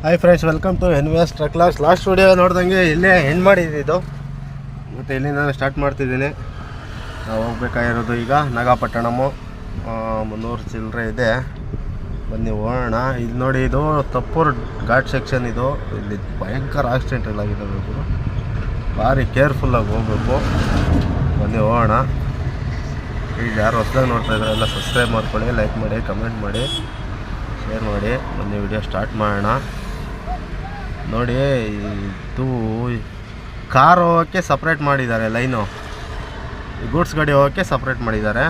Hi friends, welcome to NVS truck last. Last video ನೋಡ್ದಂಗೆ ಇಲ್ಲೇ end ಮಾಡಿದ್ದು, ಮತ್ತು ಇಲ್ಲಿ ನಾನು ಸ್ಟಾರ್ಟ್ ಮಾಡ್ತಿದ್ದೀನಿ. ನಾವು ಹೋಗ್ಬೇಕಾಗಿರೋದು ಈಗ ನಾಗಪಟ್ಟಣಮು 300 ಚಿಲ್ಲರೆ ಇದೆ. ಬನ್ನಿ ಹೋಗೋಣ. ಇಲ್ಲಿ ನೋಡಿ, ಇದು ತಪ್ಪೂರು ಘಾಟ್ ಸೆಕ್ಷನ್. ಇದು ಇಲ್ಲಿ ಭಯಂಕರ ಆಕ್ಸಿಡೆಂಟ್ ಎಲ್ಲ ಆಗಿದೆ. ಭಾರಿ ಕೇರ್ಫುಲ್ಲಾಗಿ ಹೋಗ್ಬೇಕು. ಬನ್ನಿ ಹೋಗೋಣ. ಈಗ ಯಾರು ಹೊಸದಾಗಿ ನೋಡ್ತಾ ಇದ್ದಾರೆ ಎಲ್ಲ ಸಬ್ಸ್ಕ್ರೈಬ್ ಮಾಡ್ಕೊಳ್ಳಿ, ಲೈಕ್ ಮಾಡಿ, ಕಮೆಂಟ್ ಮಾಡಿ, ಶೇರ್ ಮಾಡಿ. ಬನ್ನಿ ವಿಡಿಯೋ ಸ್ಟಾರ್ಟ್ ಮಾಡೋಣ. ನೋಡಿ, ಇದು ಕಾರ್ ಹೋಗೋಕ್ಕೆ ಸಪ್ರೇಟ್ ಮಾಡಿದ್ದಾರೆ ಲೈನು, ಗೂಡ್ಸ್ ಗಾಡಿ ಹೋಗೋಕ್ಕೆ ಸಪ್ರೇಟ್ ಮಾಡಿದ್ದಾರೆ.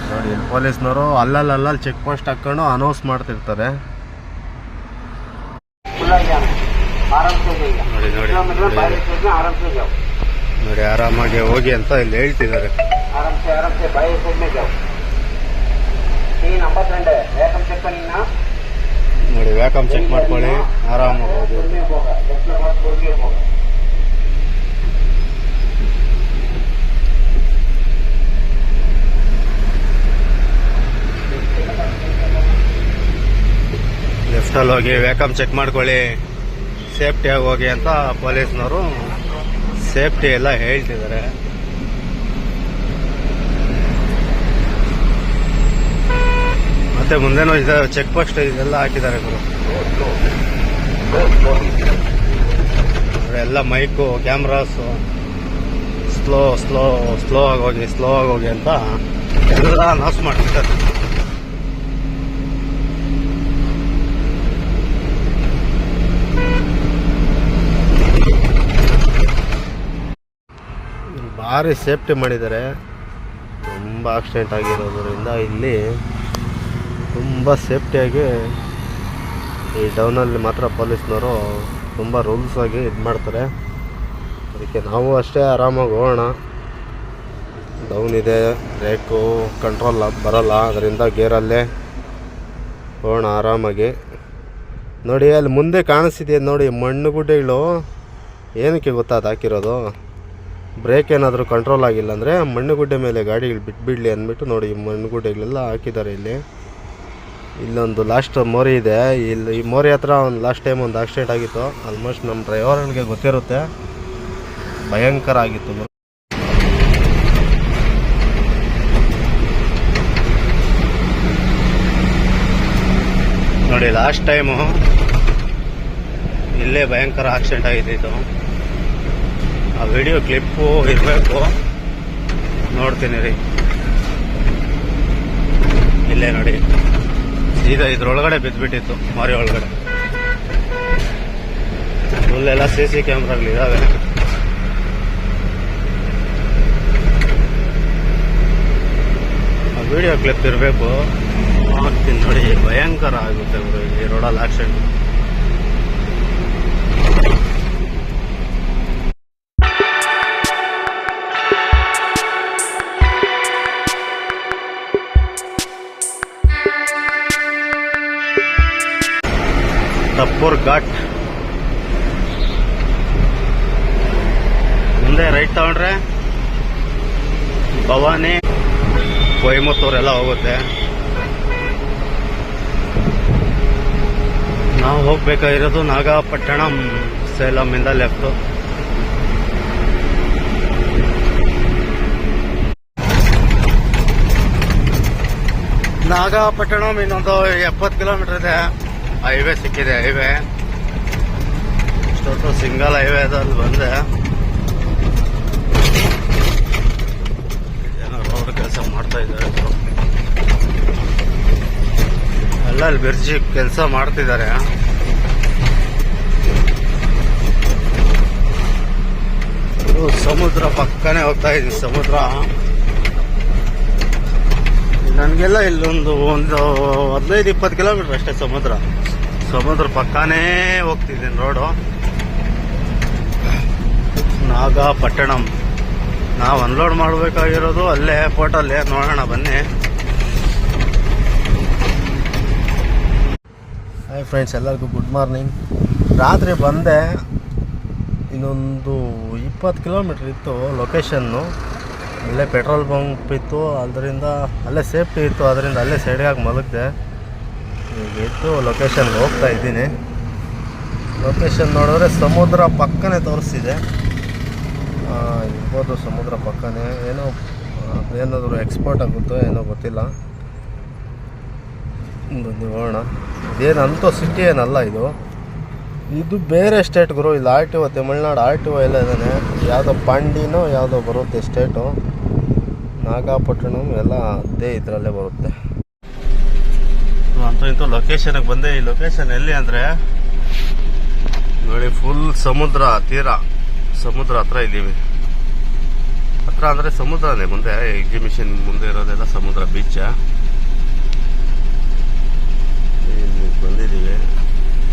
ನೋಡಿ, ಇಲ್ಲಿ ಪೊಲೀಸ್ನವರು ಅಲ್ಲಲ್ಲಿ ಚೆಕ್ ಪೋಸ್ಟ್ ಹಾಕ್ಕೊಂಡು ಅನೌನ್ಸ್ ಮಾಡ್ತಿರ್ತಾರೆ. ನೋಡಿ ಆರಾಮಾಗಿ ಹೋಗಿ ಅಂತ ಇಲ್ಲಿ ಹೇಳ್ತಿದ್ದಾರೆ. ನೋಡಿ, ವ್ಯಾಕಮ್ ಚೆಕ್ ಮಾಡ್ಕೊಳ್ಳಿ, ಆರಾಮಾಗಿ ಹೋಗಿ. ಲೆಫ್ಟಲ್ಲಿ ಹೋಗಿ ವ್ಯಾಕಮ್ ಚೆಕ್ ಮಾಡ್ಕೊಳ್ಳಿ, ಸೇಫ್ಟಿಯಾಗಿ ಹೋಗಿ ಅಂತ ಪೊಲೀಸ್ನವರು ಸೇಫ್ಟಿ ಎಲ್ಲ ಹೇಳ್ತಿದ್ದಾರೆ. ಮತ್ತೆ ಮುಂದೆನೂ ಇದೆ ಚೆಕ್ ಪೋಸ್ಟ್, ಇದೆಲ್ಲ ಹಾಕಿದ್ದಾರೆ ಗುರು. ಎಲ್ಲ ಮೈಕು, ಕ್ಯಾಮ್ರಾಸು, ಸ್ಲೋ ಆಗಿ ಹೋಗಿ ಅಂತ ಎಲ್ಲ ಅನೌನ್ಸ್ ಮಾಡ್ತಿದ್ದಾರೆ. ಭಾರಿ ಸೇಫ್ಟಿ ಮಾಡಿದ್ದಾರೆ. ತುಂಬ ಆಕ್ಸಿಡೆಂಟ್ ಆಗಿರೋದ್ರಿಂದ ಇಲ್ಲಿ ತುಂಬ ಸೇಫ್ಟಿಯಾಗಿ ಈ ಡೌನಲ್ಲಿ ಮಾತ್ರ ಪೊಲೀಸ್ನವರು ತುಂಬ ರೂಲ್ಸಾಗಿ ಇದು ಮಾಡ್ತಾರೆ. ಅದಕ್ಕೆ ನಾವು ಅಷ್ಟೇ ಆರಾಮಾಗಿ ಹೋಗೋಣ. ಡೌನ್ ಇದೆ, ಬ್ರೇಕು ಕಂಟ್ರೋಲ್ ಬರೋಲ್ಲ, ಅದರಿಂದ ಗೇರಲ್ಲೇ ಹೋಗೋಣ ಆರಾಮಾಗಿ. ನೋಡಿ, ಅಲ್ಲಿ ಮುಂದೆ ಕಾಣಿಸ್ತಿದೆ ನೋಡಿ, ಮಣ್ಣು ಗುಡ್ಡೆಗಳು. ಏನಕ್ಕೆ ಗೊತ್ತಾ ಅದು ಹಾಕಿರೋದು? ಬ್ರೇಕ್ ಏನಾದರೂ ಕಂಟ್ರೋಲ್ ಆಗಿಲ್ಲ ಅಂದರೆ ಮಣ್ಣುಗುಡ್ಡೆ ಮೇಲೆ ಗಾಡಿಗಳು ಬಿಟ್ಬಿಡಲಿ ಅಂದ್ಬಿಟ್ಟು ನೋಡಿ ಮಣ್ಣುಗುಡ್ಡೆಗಳೆಲ್ಲ ಹಾಕಿದ್ದಾರೆ. ಇಲ್ಲೊಂದು ಲಾಸ್ಟ್ ಮೋರಿ ಇದೆ. ಈ ಮೋರಿ ಹತ್ರ ಒಂದು ಲಾಸ್ಟ್ ಟೈಮ್ ಒಂದು ಆಕ್ಸಿಡೆಂಟ್ ಆಗಿತ್ತು. ಆಲ್ಮೋಸ್ಟ್ ನಮ್ಮ ಡ್ರೈವರ್ಗಳಿಗೆ ಗೊತ್ತಿರುತ್ತೆ, ಭಯಂಕರ ಆಗಿತ್ತು. ನೋಡಿ, ಲಾಸ್ಟ್ ಟೈಮು ಇಲ್ಲೇ ಭಯಂಕರ ಆಕ್ಸಿಡೆಂಟ್ ಆಗಿದ್ದು. ಆ ವಿಡಿಯೋ ಕ್ಲಿಪ್ಪು ಇರಬೇಕು, ನೋಡ್ತೀನಿ ರೀ. ಇಲ್ಲೇ ನೋಡಿ, ಈಗ ಇದ್ರೊಳಗಡೆ ಬಿದ್ದುಬಿಟ್ಟಿತ್ತು, ಮಾರಿ ಒಳಗಡೆ. ಫುಲ್ಲೆಲ್ಲ CC ಕ್ಯಾಮ್ರಾಗಳಿದ್ದಾವೆ. ಆ ವಿಡಿಯೋ ಕ್ಲಿಪ್ ಇರಬೇಕು, ನೋಡ್ತೀನಿ ನೋಡಿ. ಭಯಂಕರ ಆಗುತ್ತೆ ಈ ರೋಡಲ್ಲಿ ಆಕ್ಸಿಡೆಂಟ್. ತಪ್ಪೂರ್ ಘಾಟ್ ಮುಂದೆ ರೈಟ್ ತಗೊಂಡ್ರೆ ಭವಾನಿ, ಕೊಯಮತ್ತೂರ್ ಎಲ್ಲ ಹೋಗುತ್ತೆ. ನಾವು ಹೋಗ್ಬೇಕಾಗಿರೋದು ನಾಗಪಟ್ಟಣಂ, ಸೇಲಂ ಇಂದ ಲೆಫ್ಟ್. ನಾಗಪಟ್ಟಣಂ ಇನ್ನೊಂದು 70 ಕಿಲೋಮೀಟರ್ ಇದೆ. ಹೈವೇ ಸಿಕ್ಕಿದೆ. ಹೈವೇ ಇಷ್ಟೊತ್ತು ಸಿಂಗಲ್ ಹೈವೇದಲ್ಲಿ ಬಂದೆ. ಏನೋ ರೋಡ್ ಕೆಲಸ ಮಾಡ್ತಾ ಇದ್ದಾರೆ ಎಲ್ಲ. ಅಲ್ಲಿ ಬ್ರಿಡ್ಜ್ ಕೆಲಸ ಮಾಡ್ತಿದ್ದಾರೆ. ಸಮುದ್ರ ಪಕ್ಕನೇ ಹೋಗ್ತಾ ಇದ್ದೀನಿ. ಸಮುದ್ರ ನನಗೆಲ್ಲ ಇಲ್ಲೊಂದು 15-20 ಕಿಲೋಮೀಟರ್ ಅಷ್ಟೇ ಸಮುದ್ರ ಪಕ್ಕನೇ ಹೋಗ್ತಿದ್ದೀನಿ. ರೋಡು ನಾಗಪಟ್ಟಣಂ. ನಾವು ಅನ್ಲೋಡ್ ಮಾಡಬೇಕಾಗಿರೋದು ಅಲ್ಲೇ ಏರ್ಪೋರ್ಟಲ್ಲೇ. ನೋಡೋಣ ಬನ್ನಿ. ಹಾಯ್ ಫ್ರೆಂಡ್ಸ್, ಎಲ್ಲರಿಗೂ ಗುಡ್ ಮಾರ್ನಿಂಗ್. ರಾತ್ರಿ ಬಂದೆ, ಇನ್ನೊಂದು 20 ಕಿಲೋಮೀಟ್ರ್ ಇತ್ತು ಲೊಕೇಶನ್ನು. ಅಲ್ಲೇ ಪೆಟ್ರೋಲ್ ಬಂಕ್ ಇತ್ತು, ಅದರಿಂದ ಅಲ್ಲೇ ಸೇಫ್ಟಿ ಇತ್ತು, ಅದರಿಂದ ಅಲ್ಲೇ ಸೈಡ್ಗಾಗಿ ಮಲಗಿದೆ. ಈಗ ಇತ್ತು ಲೊಕೇಶನ್ಗೆ ಹೋಗ್ತಾ ಇದ್ದೀನಿ. ಲೊಕೇಶನ್ ನೋಡಿದ್ರೆ ಸಮುದ್ರ ಪಕ್ಕನೇ ತೋರಿಸ್ತಿದೆ. ಇರ್ಬೋದು ಸಮುದ್ರ ಪಕ್ಕನೇ. ಏನೋ ಏನಾದರೂ ಎಕ್ಸ್ಪೋರ್ಟ್ ಆಗುತ್ತೋ ಏನೋ ಗೊತ್ತಿಲ್ಲ. ಬನ್ನಿ ಹೋಗೋಣ. ಇದೇನಂತೂ ಸಿಟಿ ಏನಲ್ಲ ಇದು. ಇದು ಬೇರೆ ಸ್ಟೇಟ್ ಗುರು. ಇಲ್ಲಿ R T O, Tamil Nadu R T O ಎಲ್ಲ ಇದ್ದಾನೆ. ಯಾವುದೋ ಪಾಂಡಿನೋ ಯಾವುದೋ ಬರುತ್ತೆ ಸ್ಟೇಟು, ನಾಗಪಟ್ಟಣಂ ಎಲ್ಲ ಅದೇ ಇದರಲ್ಲೇ ಬರುತ್ತೆ. ಅಂತೂ ಇಂತೂ ಲೊಕೇಶನ್ಗೆ ಬಂದೆ. ಈ ಲೊಕೇಶನ್ ಎಲ್ಲಿ ಅಂದರೆ ನೋಡಿ, ಫುಲ್ ಸಮುದ್ರ ತೀರ, ಸಮುದ್ರ ಹತ್ರ ಇದ್ದೀವಿ. ಹತ್ರ ಅಂದರೆ ಸಮುದ್ರನೇ, ಮುಂದೆ ಎಕ್ಸಿಬಿಷನ್ ಮುಂದೆ ಇರೋದೆಲ್ಲ ಸಮುದ್ರ ಬೀಚ್. ಬಂದಿದ್ದೀವಿ.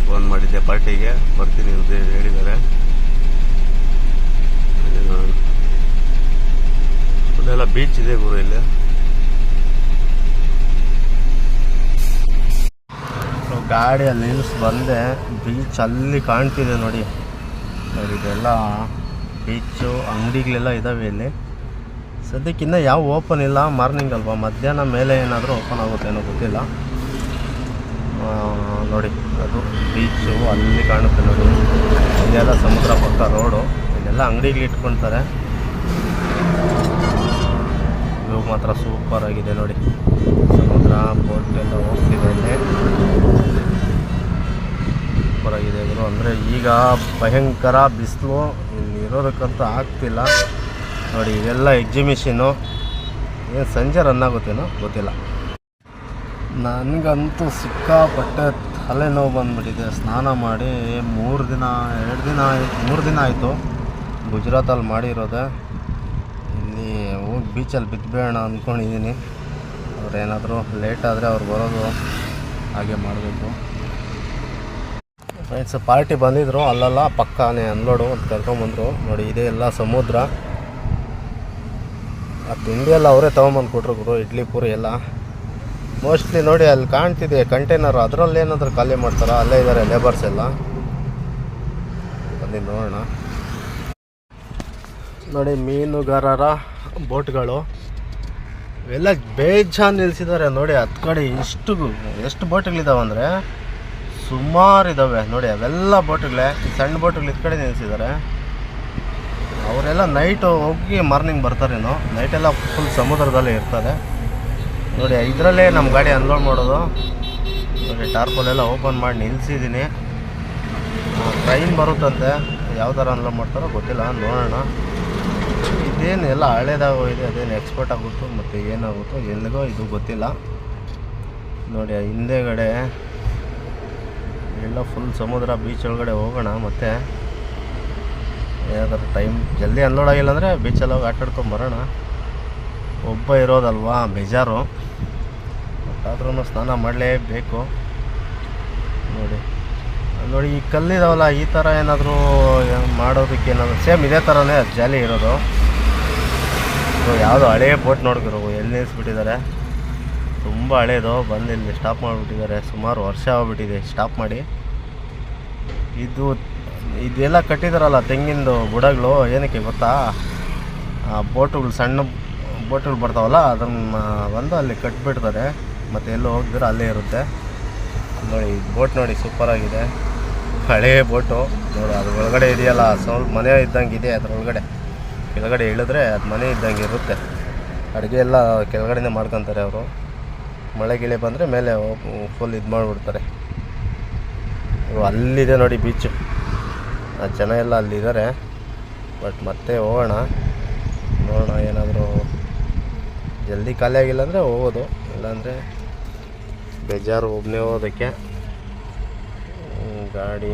ಫೋನ್ ಮಾಡಿದ್ದೆ ಪಾರ್ಟಿಗೆ, ಬರ್ತೀನಿ ಅಂತ ಹೇಳಿದ್ದಾರೆ. ಫುಲ್ಲೆಲ್ಲ ಬೀಚ್ ಇದೆ ಗುರು ಇಲ್ಲಿ. ಗಾಡಿಯಲ್ಲಿ ನಿಲ್ಸ್ ಬಂದೆ. ಬೀಚ್ ಅಲ್ಲಿ ಕಾಣ್ತಿದೆ ನೋಡಿ. ಇದೆಲ್ಲ ಬೀಚು, ಅಂಗಡಿಗಳೆಲ್ಲ ಇದ್ದಾವೆ ಇಲ್ಲಿ. ಸದ್ಯಕ್ಕಿನ್ನ ಯಾವ ಓಪನ್ ಇಲ್ಲ. ಮಾರ್ನಿಂಗ್ ಅಲ್ವಾ, ಮಧ್ಯಾಹ್ನ ಮೇಲೆ ಏನಾದರೂ ಓಪನ್ ಆಗುತ್ತೆ ಏನೋ ಗೊತ್ತಿಲ್ಲ. ನೋಡಿ ಅದು ಬೀಚು ಅಲ್ಲಿ ಕಾಣುತ್ತೆ ನೋಡಿ. ಇದೆಲ್ಲ ಸಮುದ್ರ ಪಕ್ಕ ರೋಡು. ಇದೆಲ್ಲ ಅಂಗಡಿಗಳು ಇಟ್ಕೊಳ್ತಾರೆ. ವ್ಯೂ ಮಾತ್ರ ಸೂಪರ್ ಆಗಿದೆ ನೋಡಿ. ಸಮುದ್ರ, ಬೋಟ್ ಎಲ್ಲ ಹೋಗ್ತಿದೆ ಇಲ್ಲಿ. ಸೂಪರ್ ಆಗಿದೆ ಗುರು. ಅಂದರೆ ಈಗ ಭಯಂಕರ ಬಿಸಿಲು, ಇಲ್ಲಿ ಇರೋದಕ್ಕಂತೂ ಆಗ್ತಿಲ್ಲ ನೋಡಿ. ಇದೆಲ್ಲ ಎಕ್ಸಿಬಿಷನ್ನು. ಏನು ಸಂಜೆ ರನ್ ಆಗುತ್ತೇನೋ ಗೊತ್ತಿಲ್ಲ. ನನಗಂತೂ ಸಿಕ್ಕಾಪಟ್ಟೆ ತಲೆನೋವು ಬಂದುಬಿಟ್ಟಿದೆ. ಸ್ನಾನ ಮಾಡಿ 3 ದಿನ ಆಯಿತು. ಗುಜರಾತಲ್ಲಿ ಮಾಡಿರೋದೆ. ಇಲ್ಲಿ ಹೋಗಿ ಬೀಚಲ್ಲಿ ಬಿದ್ದುಬೇಡ ಅಂದ್ಕೊಂಡಿದ್ದೀನಿ. ಅವ್ರೇನಾದರೂ ಲೇಟ್ ಆದರೆ ಅವ್ರು ಬರೋದು ಹಾಗೆ ಮಾಡಬೇಕು. ಫ್ರೆಂಡ್ಸ್ ಪಾರ್ಟಿ ಬಂದಿದ್ದರು, ಅಲ್ಲಲ್ಲ ಪಕ್ಕನೇ ಅನ್ಲೋಡು ಅಂತ ಕರ್ಕೊಂಬಂದರು ನೋಡಿ. ಇದೇ ಎಲ್ಲ ಸಮುದ್ರ. ಆ ತಿಂಡಿ ಎಲ್ಲ ಅವರೇ ತೊಗೊಂಬಂದು ಕೊಟ್ಟರು ಗುರು. ಇಡ್ಲಿ ಪೂರಿ ಎಲ್ಲ ಮೋಸ್ಟ್ಲಿ ನೋಡಿ ಅಲ್ಲಿ ಕಾಣ್ತಿದೆ ಕಂಟೈನರ್. ಅದರಲ್ಲಿ ಏನಾದರೂ ಖಾಲಿ ಮಾಡ್ತಾರ. ಅಲ್ಲೇ ಇದ್ದಾರೆ ಲೇಬರ್ಸ್ ಎಲ್ಲ. ಬನ್ನಿ ನೋಡೋಣ. ನೋಡಿ ಮೀನುಗಾರರ ಬೋಟ್ಗಳು ಇವೆಲ್ಲ ಬೇಜಾನ್ ನಿಲ್ಲಿಸಿದ್ದಾರೆ ನೋಡಿ. ಹತ್ತು ಕಡೆ ಎಷ್ಟು ಬೋಟ್ಗಳಿದ್ದಾವೆ ಅಂದರೆ ಸುಮಾರು ಇದ್ದಾವೆ ನೋಡಿ. ಅವೆಲ್ಲ ಬೋಟ್ಗಳೇ. ಸಣ್ಣ ಬೋಟ್ಗಳು ಇತ್ತು ಕಡೆ ನಿಲ್ಲಿಸಿದ್ದಾರೆ. ಅವರೆಲ್ಲ ನೈಟು ಹೋಗಿ ಮಾರ್ನಿಂಗ್ ಬರ್ತಾರೇನೋ. ನೈಟೆಲ್ಲ ಫುಲ್ ಸಮುದ್ರದಲ್ಲೇ ಇರ್ತಾರೆ ನೋಡಿ. ಇದರಲ್ಲೇ ನಮ್ಮ ಗಾಡಿ ಅನ್ಲೋಡ್ ಮಾಡೋದು ನೋಡಿ. ಟಾರ್ಪಲೆಲ್ಲ ಓಪನ್ ಮಾಡಿ ನಿಲ್ಲಿಸಿದ್ದೀನಿ. ಟ್ರೈನ್ ಬರುತ್ತಂತೆ, ಯಾವ ಥರ ಅನ್ಲೋಡ್ ಮಾಡ್ತಾರೋ ಗೊತ್ತಿಲ್ಲ, ನೋಡೋಣ. ಇದೇನು ಎಲ್ಲ ಹಳೇದಾಗ ಇದೆ, ಅದೇನು ಎಕ್ಸ್ಪೋರ್ಟ್ ಆಗುತ್ತೋ ಮತ್ತು ಏನಾಗುತ್ತೋ ಎಲ್ಲಿಗೋ ಇದು ಗೊತ್ತಿಲ್ಲ ನೋಡಿ. ಹಿಂದೆಗಡೆ ಎಲ್ಲ ಫುಲ್ ಸಮುದ್ರ ಬೀಚ್ ಒಳಗಡೆ ಹೋಗೋಣ. ಮತ್ತು ಏನಾದರೂ ಟೈಮ್ ಜಲ್ದಿ ಅನ್ಲೋಡ್ ಆಗಿಲ್ಲ ಅಂದರೆ ಬೀಚಲ್ಲಿ ಹೋಗಿ ಆಟಾಡ್ಕೊಂಬರೋಣ. ಒಬ್ಬ ಇರೋದಲ್ವಾ ಬೇಜಾರು. ಆದ್ರೂ ಸ್ನಾನ ಮಾಡಲೇಬೇಕು ನೋಡಿ. ನೋಡಿ ಈ ಕಲ್ಲಿದಾವಲ್ಲ, ಈ ಥರ ಏನಾದರೂ ಮಾಡೋದಕ್ಕೆ ಏನಾದರೂ ಸೇಮ್ ಇದೇ ಥರನೇ ಜಾಲಿ ಇರೋದು. ಯಾವುದೋ ಹಳೆಯ ಬೋಟ್ ನೋಡಿದ್ರು ಎಲ್ಲಿ ನಿಲ್ಲಿಸ್ಬಿಟ್ಟಿದ್ದಾರೆ. ತುಂಬ ಹಳೇದು. ಬಂದು ಇಲ್ಲಿ ಸ್ಟಾಪ್ ಮಾಡಿಬಿಟ್ಟಿದ್ದಾರೆ. ಸುಮಾರು ವರ್ಷ ಆಗ್ಬಿಟ್ಟಿದೆ ಸ್ಟಾಪ್ ಮಾಡಿ. ಇದೆಲ್ಲ ಕಟ್ಟಿದಾರಲ್ಲ ತೆಂಗಿಂದು ಬುಡಗಳು, ಏನಕ್ಕೆ ಗೊತ್ತಾ? ಬೋಟುಗಳು, ಸಣ್ಣ ಬೋಟುಗಳು ಬರ್ತಾವಲ್ಲ, ಅದನ್ನು ಬಂದು ಅಲ್ಲಿ ಕಟ್ಬಿಡ್ತಾರೆ. ಮತ್ತು ಎಲ್ಲೂ ಹೋಗಿದ್ರೆ ಅಲ್ಲೇ ಇರುತ್ತೆ ನೋಡಿ. ಬೋಟ್ ನೋಡಿ ಸೂಪರಾಗಿದೆ. ಹಳೇ ಬೋಟು ನೋಡಿ. ಅದ್ರ ಒಳಗಡೆ ಇದೆಯಲ್ಲ ಸ್ವಲ್ಪ ಮನೆ ಇದ್ದಂಗೆ ಇದೆ. ಅದರೊಳಗಡೆ ಕೆಳಗಡೆ ಇಳಿದ್ರೆ ಅದು ಮನೆ ಇದ್ದಂಗೆ ಇರುತ್ತೆ. ಅಡುಗೆ ಎಲ್ಲ ಕೆಳಗಡೆನೇ ಮಾಡ್ಕೊತಾರೆ ಅವರು. ಮಳೆ ಗಿಳೆ ಬಂದರೆ ಮೇಲೆ ಫುಲ್ ಇದು ಮಾಡಿಬಿಡ್ತಾರೆ. ಅಲ್ಲಿದೆ ನೋಡಿ ಬೀಚು. ಜನ ಎಲ್ಲ ಅಲ್ಲಿದ್ದಾರೆ. ಬಟ್ ಮತ್ತೆ ಹೋಗೋಣ, ನೋಡೋಣ. ಏನಾದರೂ ಜಲ್ದಿ ಖಾಲಿ ಆಗಿಲ್ಲ ಅಂದರೆ ಹೋಗೋದು, ಇಲ್ಲಾಂದರೆ ಬೇಜಾರು ಒಬ್ಬನೇ ಹೋಗೋದಕ್ಕೆ. ಗಾಡಿ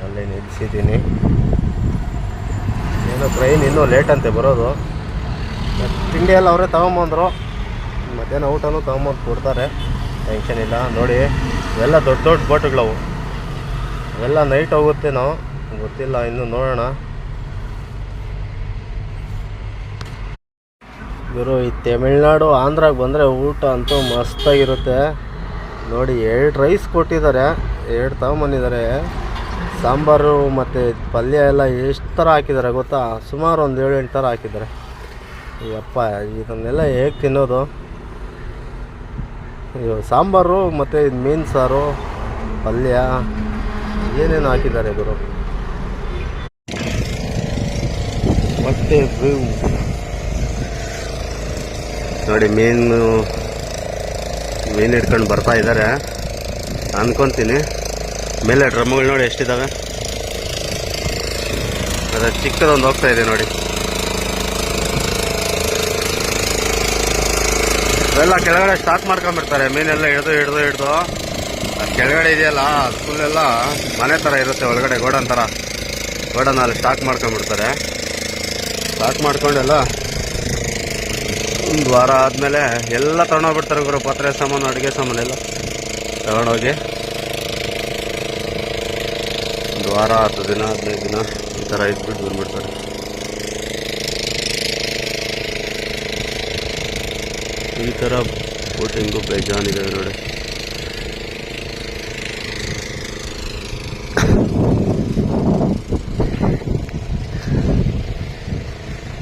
ಅಲ್ಲೇ ನಿಲ್ಲಿಸಿದ್ದೀನಿ. ಏನೋ ಟ್ರೈನ್ ಇನ್ನೂ ಲೇಟ್ ಅಂತೆ ಬರೋದು. ತಿಂಡಿ ಎಲ್ಲ ಅವರೇ ತೊಗೊಂಬಂದರು. ಮಧ್ಯಾಹ್ನ ಊಟನೂ ತೊಗೊಂಬಂದು ಕೊಡ್ತಾರೆ, ಟೆನ್ಷನ್ ಇಲ್ಲ ನೋಡಿ. ಇವೆಲ್ಲ ದೊಡ್ಡ ದೊಡ್ಡ ಬೋಟ್ಗಳವು. ಅವೆಲ್ಲ ನೈಟ್ ಹೋಗುತ್ತೆ, ನಾವು ಗೊತ್ತಿಲ್ಲ ಇನ್ನೂ, ನೋಡೋಣ. ಗುರು ಈ ತಮಿಳ್ನಾಡು ಆಂಧ್ರಾಗೆ ಬಂದರೆ ಊಟ ಅಂತೂ ಮಸ್ತಾಗಿರುತ್ತೆ ನೋಡಿ. 2 ರೈಸ್ ಕೊಟ್ಟಿದ್ದಾರೆ, 2 ತೊಗೊಂಬಂದಿದ್ದಾರೆ. ಸಾಂಬಾರು ಮತ್ತು ಪಲ್ಯ ಎಲ್ಲ ಎಷ್ಟು ಥರ ಹಾಕಿದ್ದಾರೆ ಗೊತ್ತಾ? ಸುಮಾರು ಒಂದು 7-8 ಥರ ಹಾಕಿದ್ದಾರೆ. ಅಪ್ಪ ಇದನ್ನೆಲ್ಲ ಹೇಗೆ ತಿನ್ನೋದು? ಇದು ಸಾಂಬಾರು ಮತ್ತು ಇದು ಮೀನು ಸಾರು, ಪಲ್ಯ ಏನೇನು ಹಾಕಿದ್ದಾರೆ ಗುರು. ಮತ್ತೆ ನೋಡಿ ಮೀನು ಹಿಡ್ಕೊಂಡು ಬರ್ತಾ ಇದ್ದಾರೆ ಅನ್ಕೊತೀನಿ. ಮೇಲೆ ಡ್ರಮ್ಗಳು ನೋಡಿ ಎಷ್ಟಿದ್ದಾವೆ. ಅದೇ ಚಿಕ್ಕದೊಂದು ಹೋಗ್ತಾ ಇದೆ ನೋಡಿ. ಇವೆಲ್ಲ ಕೆಳಗಡೆ ಸ್ಟಾಕ್ ಮಾಡ್ಕೊಂಬಿಡ್ತಾರೆ ಮೀನೆಲ್ಲ ಹಿಡ್ದು ಕೆಳಗಡೆ ಇದೆಯಲ್ಲ ಫುಲ್ಲೆಲ್ಲ ಮನೆ ಥರ ಇರುತ್ತೆ ಒಳಗಡೆ ಗೋಡನಲ್ಲಿ ಸ್ಟಾಕ್ ಮಾಡ್ಕೊಂಬಿಡ್ತಾರೆ. ಸ್ಟಾಕ್ ಮಾಡ್ಕೊಂಡೆಲ್ಲ ಒಂದು ವಾರ ಆದಮೇಲೆ ಎಲ್ಲ ತೊಗೊಂಡೋಗ್ಬಿಡ್ತಾರೆ ಗುರು. ಪಾತ್ರೆ ಸಾಮಾನು ಅಡುಗೆ ಸಾಮಾನೆಲ್ಲ ತಗೊಂಡೋಗಿ ಒಂದು ವಾರ 10 ದಿನ 15 ದಿನ ಈ ಥರ ಇದ್ಬಿಟ್ಟು ಬಂದ್ಬಿಡ್ತಾರೆ. ಈ ಥರ ಬೋಟಿಂಗು ಬೇಜಾನಿದೆ ನೋಡಿ.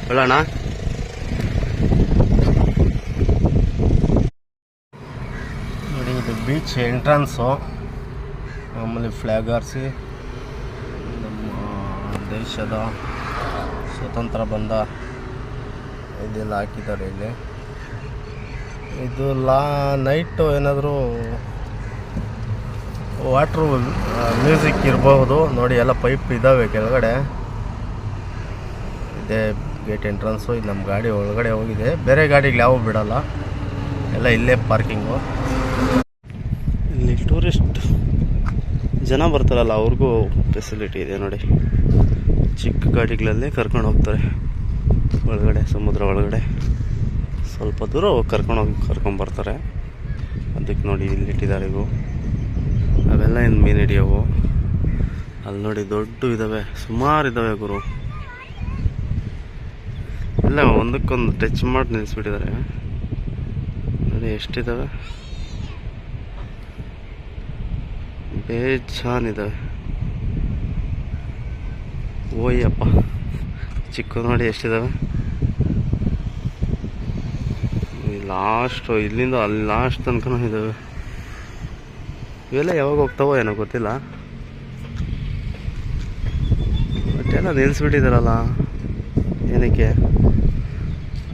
ಹೇಳೋಣ ನೋಡಿ, ಇದು ಬೀಚ್ ಎಂಟ್ರನ್ಸು. ಆಮೇಲೆ ಫ್ಲ್ಯಾಗ್ ಹಾರಿಸಿ ನಮ್ಮ ದೇಶದ ಸ್ವತಂತ್ರ ಬಂದ ಇದೆಲ್ಲ ಹಾಕಿದ್ದಾರೆ ಇಲ್ಲಿ. ಇದು ನೈಟು ಏನಾದರೂ ವಾಟ್ರು ಮ್ಯೂಸಿಕ್ ಇರಬಹುದು ನೋಡಿ. ಎಲ್ಲ ಪೈಪ್ ಇದ್ದಾವೆ ಕೆಳಗಡೆ. ಇದೇ ಗೇಟ್ ಎಂಟ್ರನ್ಸು. ಇದು ನಮ್ಮ ಗಾಡಿ ಒಳಗಡೆ ಹೋಗಿದೆ. ಬೇರೆ ಗಾಡಿಗಳು ಯಾವ ಬಿಡಲ್ಲ, ಎಲ್ಲ ಇಲ್ಲೇ ಪಾರ್ಕಿಂಗು. ಇಲ್ಲಿ ಟೂರಿಸ್ಟ್ ಜನ ಬರ್ತಾರಲ್ಲ ಅವ್ರಿಗೂ ಫೆಸಿಲಿಟಿ ಇದೆ ನೋಡಿ. ಚಿಕ್ಕ ಗಾಡಿಗಳಲ್ಲಿ ಕರ್ಕೊಂಡು ಹೋಗ್ತಾರೆ ಒಳಗಡೆ, ಸಮುದ್ರ ಒಳಗಡೆ ಸ್ವಲ್ಪ ದೂರ ಕರ್ಕೊಂಬರ್ತಾರೆ. ಅದಕ್ಕೆ ನೋಡಿ ಇಲ್ಲಿಟ್ಟಿದ್ದಾರೆ ಇವು. ಅವೆಲ್ಲ ಏನು ಮೀನು ಹಿಡಿಯೋವು. ಅಲ್ಲಿ ನೋಡಿ ದೊಡ್ಡ ಇದ್ದಾವೆ, ಸುಮಾರು ಇದ್ದಾವೆ ಗುರು. ಇಲ್ಲ ಒಂದಕ್ಕೊಂದು ಟಚ್ ಮಾಡಿ ನಿಲ್ಲಿಸ್ಬಿಟ್ಟಿದ್ದಾರೆ ನೋಡಿ. ಎಷ್ಟಿದ್ದಾವೆ, ಬೇಜಾನಿದ್ದಾವೆ. ಓಯ್ಯಪ್ಪ, ಚಿಕ್ಕ ನೋಡಿ ಎಷ್ಟಿದ್ದಾವೆ. ಲಾಸ್ಟು ಇಲ್ಲಿಂದ ಅಲ್ಲಿ ಲಾಸ್ಟ್ ತನಕ ಇದ್ದಾವೆ. ಇವೆಲ್ಲ ಯಾವಾಗ ಹೋಗ್ತಾವೋ ಏನೋ ಗೊತ್ತಿಲ್ಲ. ಬಟ್ ಎಲ್ಲ ನಿಲ್ಲಿಸ್ಬಿಟ್ಟಿದ್ದಾರಲ್ಲ, ಏನಕ್ಕೆ?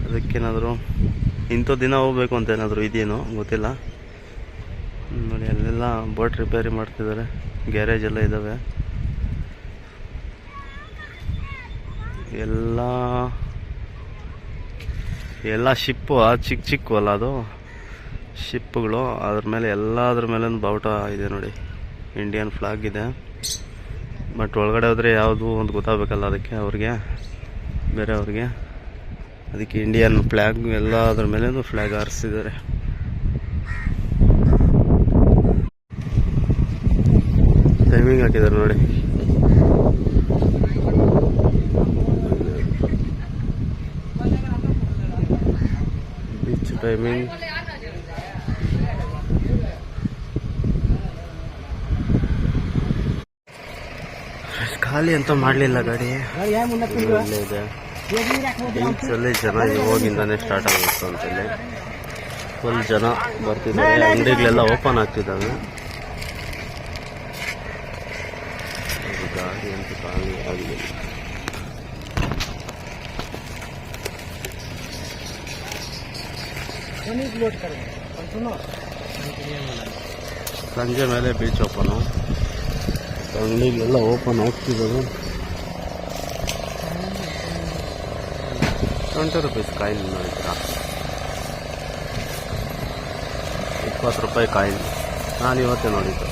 ಅದಕ್ಕೇನಾದರೂ ಇಂಥ ದಿನ ಹೋಗ್ಬೇಕು ಅಂತ ಏನಾದರೂ ಇದೆಯೇನೋ ಗೊತ್ತಿಲ್ಲ. ನೋಡಿ ಅಲ್ಲೆಲ್ಲ ಬೋಟ್ ರಿಪೇರಿ ಮಾಡ್ತಿದ್ದಾರೆ, ಗ್ಯಾರೇಜ್ ಎಲ್ಲ ಇದ್ದಾವೆ. ಎಲ್ಲ ಶಿಪ್ಪು ಚಿಕ್ಕ ಅಲ್ಲ, ಅದು ಶಿಪ್ಪುಗಳು. ಅದ್ರ ಮೇಲೆ ಎಲ್ಲದ್ರ ಮೇಲೆ ಬಾವುಟ ಇದೆ ನೋಡಿ, ಇಂಡಿಯನ್ ಫ್ಲಾಗ್ ಇದೆ. ಬಟ್ ಒಳಗಡೆ ಹೋದರೆ ಯಾವುದು ಒಂದು ಗೊತ್ತಾಗಬೇಕಲ್ಲ ಅದಕ್ಕೆ, ಅವ್ರಿಗೆ ಬೇರೆಯವ್ರಿಗೆ. ಅದಕ್ಕೆ ಇಂಡಿಯನ್ ಫ್ಲ್ಯಾಗ್ ಎಲ್ಲ ಅದ್ರ ಮೇಲೆ ಫ್ಲ್ಯಾಗ್ ಹಾರಿಸಿದ್ದಾರೆ. ಟೈಮಿಂಗ್ ಹಾಕಿದ್ದಾರೆ ನೋಡಿ. ಬೀಚ್ ಟೈಮಿಂಗ್ ಖಾಲಿ ಅಂತ ಮಾಡಲಿಲ್ಲ ಗಾಡಿ, ಇಲ್ಲೇ ಇದೆ. ಬೀಚಲ್ಲಿ ಜನ ಇವಾಗಿಂದಾನೇ ಸ್ಟಾರ್ಟ್ ಆಗುತ್ತೆ ಅಂತೇಳಿ ಫುಲ್ ಜನ ಬರ್ತಿದ್ದಾರೆ. ಅಂಗಡಿಗಳೆಲ್ಲ ಓಪನ್ ಆಗ್ತಿದ್ದಾವೆ. ಗಾಡಿ ಅಂತ ಖಾಲಿ ಆಗಲಿಲ್ಲ. ಸಂಜೆ ಮೇಲೆ ಬೀಚ್ ಓಪನು, ಅಂಗಡಿಗಳೆಲ್ಲ ಓಪನ್ ಆಗ್ತಿರೋದು. 20 ರೂಪೀಸ್ ಕಾಯಿನ್ ನೋಡಿದ್ರಾ? 20 ರೂಪಾಯಿ ಕಾಯಿನ್ ನಾನು ಇವತ್ತೇ ನೋಡಿದ್ದು.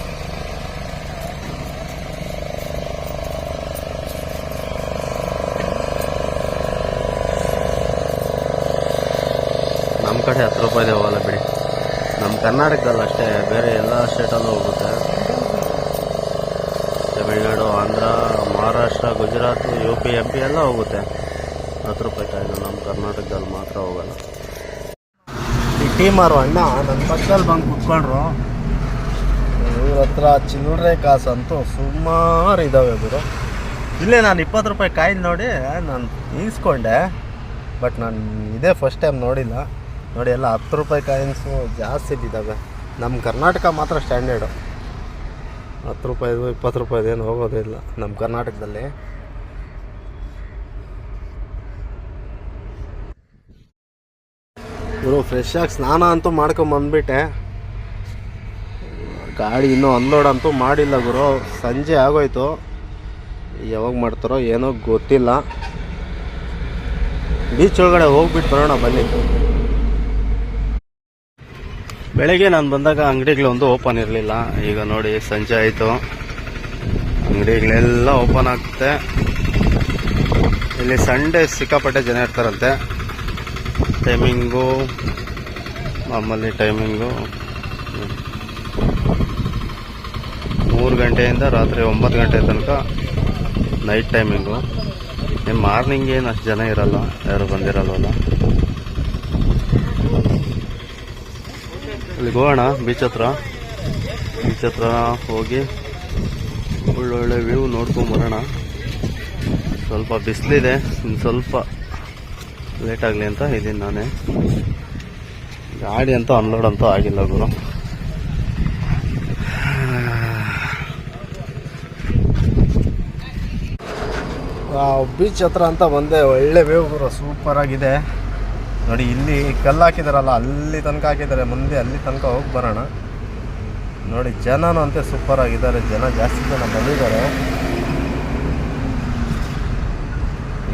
ನಮ್ಮ ಕಡೆ 10 ರೂಪಾಯಿದೆ ಹೋಗಲ್ಲ ಬಿಡಿ. ನಮ್ಮ ಕರ್ನಾಟಕದಲ್ಲಿ ಅಷ್ಟೇ, ಬೇರೆ ಎಲ್ಲ ಸ್ಟೇಟಲ್ಲೂ ಹೋಗುತ್ತೆ. ತಮಿಳ್ನಾಡು, ಆಂಧ್ರ, ಮಹಾರಾಷ್ಟ್ರ, ಗುಜರಾತ್, UP, MP ಎಲ್ಲ ಹೋಗುತ್ತೆ 10 ರೂಪಾಯಿ ಕಾಯಿನು. ನಮ್ಮ ಕರ್ನಾಟಕದಲ್ಲಿ ಮಾತ್ರ ಹೋಗಲ್ಲ. ಈ ಟೀ ಮಾರೋ ಅಣ್ಣ ನನ್ನ ಪಕ್ಕದಲ್ಲಿ ಬಂದು ಕುತ್ಕೊಂಡ್ರು. ಇವ್ರ ಹತ್ರ ಚಿಲ್ಲರೆ ಕಾಸು ಅಂತೂ ಸುಮಾರು ಇದ್ದಾವೆ ಗುರು. ಇಲ್ಲೇ ನಾನು 20 ರೂಪಾಯಿ ಕಾಯಿನ್ ನೋಡಿ ನಾನು ಈಸ್ಕೊಂಡೆ. ಬಟ್ ನಾನು ಇದೇ ಫಸ್ಟ್ ಟೈಮ್ ನೋಡಿಲ್ಲ ನೋಡಿ. ಎಲ್ಲ 10 ರೂಪಾಯಿ ಕಾಯಿನ್ಸು ಜಾಸ್ತಿ ಬಿದ್ದಾವೆ. ನಮ್ಮ ಕರ್ನಾಟಕ ಮಾತ್ರ ಸ್ಟ್ಯಾಂಡರ್ಡು. 10 ರೂಪಾಯಿದು 20 ರೂಪಾಯಿದು ಏನು ಹೋಗೋದೇ ಇಲ್ಲ ನಮ್ಮ ಕರ್ನಾಟಕದಲ್ಲಿ. ಇವರು ಫ್ರೆಶ್ ಆಗಿ ಸ್ನಾನ ಅಂತೂ ಮಾಡ್ಕೊಂಬಂದ್ಬಿಟ್ಟೆ. ಗಾಡಿ ಇನ್ನೂ ಅನ್ಲೋಡ್ ಅಂತೂ ಮಾಡಿಲ್ಲ ಗುರು. ಸಂಜೆ ಆಗೋಯ್ತು, ಯಾವಾಗ ಮಾಡ್ತಾರೋ ಏನೋ ಗೊತ್ತಿಲ್ಲ. ಬೀಚ್ ಒಳಗಡೆ ಹೋಗ್ಬಿಟ್ಟು ಬರೋಣ ಬನ್ನಿ. ಬೆಳಗ್ಗೆ ನಾನು ಬಂದಾಗ ಅಂಗಡಿಗಳೊಂದು ಓಪನ್ ಇರಲಿಲ್ಲ. ಈಗ ನೋಡಿ ಸಂಜೆ ಆಯಿತು, ಅಂಗಡಿಗಳೆಲ್ಲ ಓಪನ್ ಆಗುತ್ತೆ. ಇಲ್ಲಿ ಸಂಡೇ ಸಿಕ್ಕಾಪಟ್ಟೆ ಜನ ಇರ್ತಾರಂತೆ. ಟೈಮಿಂಗು ಮಾಮೂಲಿ ಟೈಮಿಂಗು 3 ಗಂಟೆಯಿಂದ ರಾತ್ರಿ 9 ಗಂಟೆ ತನಕ ನೈಟ್ ಟೈಮಿಂಗು. ಮಾರ್ನಿಂಗ್ ಏನು ಅಷ್ಟು ಜನ ಇರಲ್ಲ, ಯಾರು ಬಂದಿರಲ್ವಲ್ಲ. ಅಲ್ಲಿಗೆ ಹೋಗೋಣ, ಬೀಚ್ ಹತ್ರ ಹೋಗಿ ಒಳ್ಳೊಳ್ಳೆ ವ್ಯೂ ನೋಡ್ಕೊಂಬರೋಣ. ಸ್ವಲ್ಪ ಬಿಸಿಲಿದೆ, ಇನ್ನು ಸ್ವಲ್ಪ ಲೇಟ್ ಆಗಲಿ ಅಂತ ಇದ್ದೀನಿ ನಾನೇ. ಗಾಡಿ ಅಂತೂ ಅನ್ಲೋಡ್ ಅಂತೂ ಆಗಿಲ್ಲ ಗುರು. ಬೀಚ್ ಹತ್ರ ಅಂತ ಬಂದೆ. ಒಳ್ಳೆ ವ್ಯೂ ಗುರು, ಸೂಪರ್ ಆಗಿದೆ ನೋಡಿ. ಇಲ್ಲಿ ಕಲ್ಲು ಹಾಕಿದಾರಲ್ಲ, ಅಲ್ಲಿ ತನಕ ಹಾಕಿದ್ದಾರೆ. ಮುಂದೆ ಅಲ್ಲಿ ತನಕ ಹೋಗಿ ಬರೋಣ. ನೋಡಿ ಜನನೂ ಅಂತೆ ಸೂಪರ್ ಆಗಿದ್ದಾರೆ. ಜನ ಜಾಸ್ತಿ ಜನ ಬಂದಿದ್ದಾರೆ.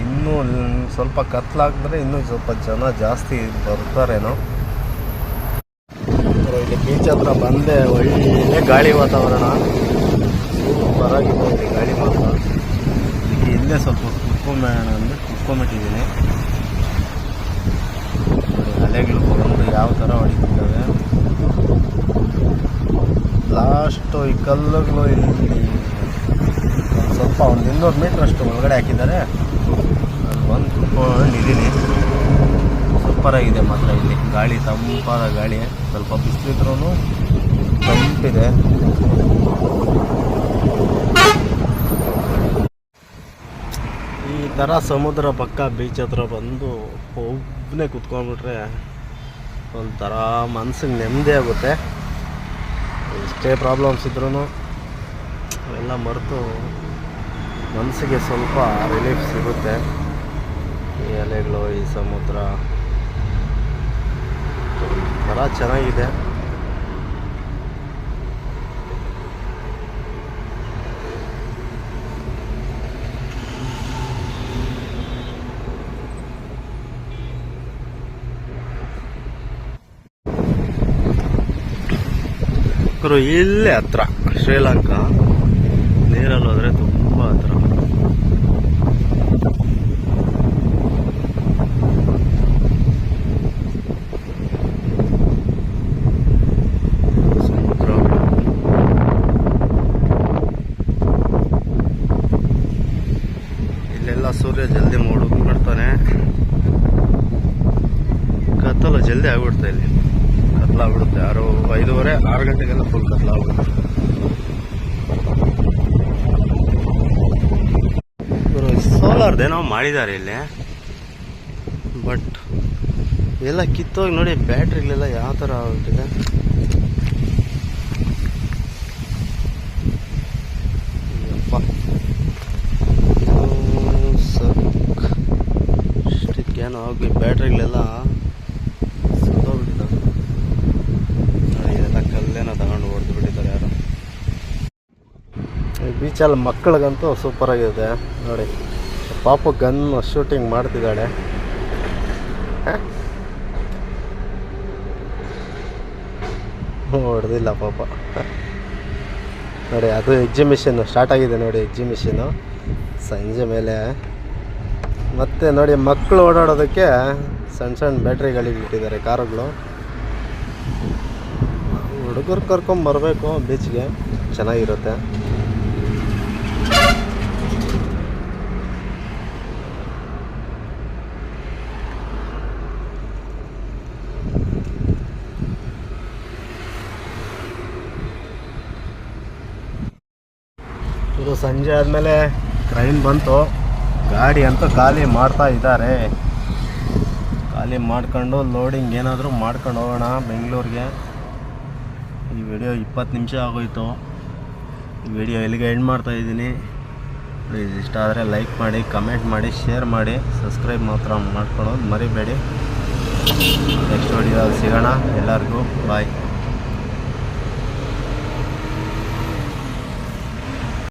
ಇನ್ನೂ ಸ್ವಲ್ಪ ಕತ್ಲಾಕಿದ್ರೆ ಇನ್ನೂ ಸ್ವಲ್ಪ ಜನ ಜಾಸ್ತಿ ಬರ್ತಾರೇನೋ. ಇಲ್ಲಿ ಬೀಚ್ ಹತ್ರ ಬಂದೆ. ಒಳ್ಳೆ ಗಾಳಿ ವಾತಾವರಣ, ಸೂಪರ್ ಆಗಿದೆ ಇಲ್ಲಿ ಗಾಳಿ ಮಾತ್ರ. ಇಲ್ಲೇ ಸ್ವಲ್ಪ ಕುತ್ಕೊಂಬೇಡ ಅಂದರೆ ಕುತ್ಕೊಂಬಿಟ್ಟಿದ್ದೀನಿ. ಅಲೆಗಳು ಬಂದು ಯಾವ ಥರ ಹೊಡಿತಿದ್ದಾವೆ. ಲಾಸ್ಟು ಈ ಕಲ್ಲುಗಳು ಇಲ್ಲಿ ಸ್ವಲ್ಪ ಒಂದು 200 ಮೀಟ್ರ್ ಅಷ್ಟು ಒಳಗಡೆ ಹಾಕಿದ್ದಾರೆ. ಅಲ್ಲಿ ಬಂದು ಕುತ್ಕೊಂಡಿದ್ದೀನಿ. ಸೂಪರಾಗಿದೆ ಮಾತ್ರ. ಇಲ್ಲಿ ಗಾಳಿ ತಂಪಾದ ಗಾಳಿ, ಸ್ವಲ್ಪ ಬಿಸಿಲಿದ್ರೂ ತಂಪಿದೆ. ಈ ಥರ ಸಮುದ್ರ ಪಕ್ಕ ಬೀಚ್ ಹತ್ರ ಬಂದು ಒಬ್ಬನೇ ಕುತ್ಕೊಂಡ್ಬಿಟ್ರೆ ಒಂಥರ ಮನ್ಸಿಗೆ ನೆಮ್ಮದಿ ಆಗುತ್ತೆ. ಎಷ್ಟೇ ಪ್ರಾಬ್ಲಮ್ಸ್ ಇದ್ರೂ ಎಲ್ಲ ಮರೆತು ಮನಸ್ಸಿಗೆ ಸ್ವಲ್ಪ ರಿಲೀಫ್ ಸಿಗುತ್ತೆ. ಈ ಅಲೆಗಳು, ಈ ಸಮುದ್ರ ಒಂಥರ ಚೆನ್ನಾಗಿದೆ. ಇಲ್ಲೇ ಹತ್ರ ಶ್ರೀಲಂಕಾ, ನೀರಲ್ಲಿ ಹೋದರೆ ತುಂಬ ಹತ್ರ. ಸಮುದ್ರ ಇಲ್ಲೆಲ್ಲ ಸೂರ್ಯ ಜಲ್ದಿ ಮೂಡ್ತಾನೆ. ಕತ್ತಲು ಜಲ್ದಿ ಆಗ್ಬಿಡ್ತಾ ಇಲ್ಲಿ. ಕತ್ಲಾಗ್ಬಿಡುತ್ತೆ 5:30 6 ಗಂಟೆಗೆಲ್ಲ ಫುಲ್ ಕತ್ಲಾಗ್ಬಿಡುತ್ತೆ. ಸೋಲಾರ್ದೇನೋ ಮಾಡಿದ್ದಾರೆ ಇಲ್ಲಿ, ಬಟ್ ಎಲ್ಲ ಕಿತ್ತೋಗಿ ನೋಡಿ. ಬ್ಯಾಟ್ರಿಗಳೆಲ್ಲ ಯಾವ ಥರ ಆಗ್ಬಿಟ್ಟಿದೆ. ಏನೋ ಹೋಗಿ ಬ್ಯಾಟ್ರಿಗಳೆಲ್ಲ ಸುತ್ತೋಗ್ಬಿಟ್ಟಿದ್ದಾವೆ ನೋಡಿ. ಇದೆಲ್ಲ ಕಲ್ಲೇನೋ ತಗೊಂಡು ಹೊಡೆದು ಬಿಟ್ಟಿದ್ದಾರೆ ಯಾರು. ಈ ಬೀಚಲ್ಲಿ ಮಕ್ಕಳಿಗಂತೂ ಸೂಪರಾಗಿದೆ ನೋಡಿ. ಪಾಪು ಗನ್ ಶೂಟಿಂಗ್ ಮಾಡ್ತಿದ್ದಾಳೆ. ಹೊಡೆದಿಲ್ಲ ಪಾಪ ನೋಡಿ. ಅದು ಎಕ್ಸಿಬಿಷನ್ ಸ್ಟಾರ್ಟ್ ಆಗಿದೆ ನೋಡಿ. ಎಕ್ಸಿಬಿಷನು ಸಂಜೆ ಮೇಲೆ. ಮತ್ತು ನೋಡಿ ಮಕ್ಕಳು ಓಡಾಡೋದಕ್ಕೆ ಸಣ್ಣ ಸಣ್ಣ ಬ್ಯಾಟ್ರಿಗಳಿಗೆ ಬಿಟ್ಟಿದ್ದಾರೆ ಕಾರುಗಳು. ಹುಡುಗರು ಕರ್ಕೊಂಬರ್ಬೇಕು ಬೀಚ್ಗೆ, ಚೆನ್ನಾಗಿರುತ್ತೆ. ಇದು ಸಂಜೆ ಆದಮೇಲೆ ಟ್ರೈನ್ ಬಂತು. ಗಾಡಿ ಅಂತೂ ಖಾಲಿ ಮಾಡ್ತಾ ಇದ್ದಾರೆ. ಖಾಲಿ ಮಾಡ್ಕೊಂಡು ಲೋಡಿಂಗ್ ಏನಾದರೂ ಮಾಡ್ಕೊಂಡು ಹೋಗೋಣ ಬೆಂಗಳೂರಿಗೆ. ಈ ವಿಡಿಯೋ 20 ನಿಮಿಷ ಆಗೋಯ್ತು. ವಿಡಿಯೋ ಇಲ್ಲಿಗೆ ಎಂಡ್ ಮಾಡ್ತಾಯಿದ್ದೀನಿ. ಪ್ಲೀಸ್ ಇಷ್ಟ ಆದರೆ ಲೈಕ್ ಮಾಡಿ, ಕಮೆಂಟ್ ಮಾಡಿ, ಶೇರ್ ಮಾಡಿ, ಸಬ್ಸ್ಕ್ರೈಬ್ ಮಾತ್ರ ಮಾಡ್ಕೊಳ್ಳೋದು ಮರಿಬೇಡಿ. ನೆಕ್ಸ್ಟ್ ವಿಡಿಯೋದಲ್ಲಿ ಸಿಗೋಣ. ಎಲ್ಲರಿಗೂ ಬಾಯ್.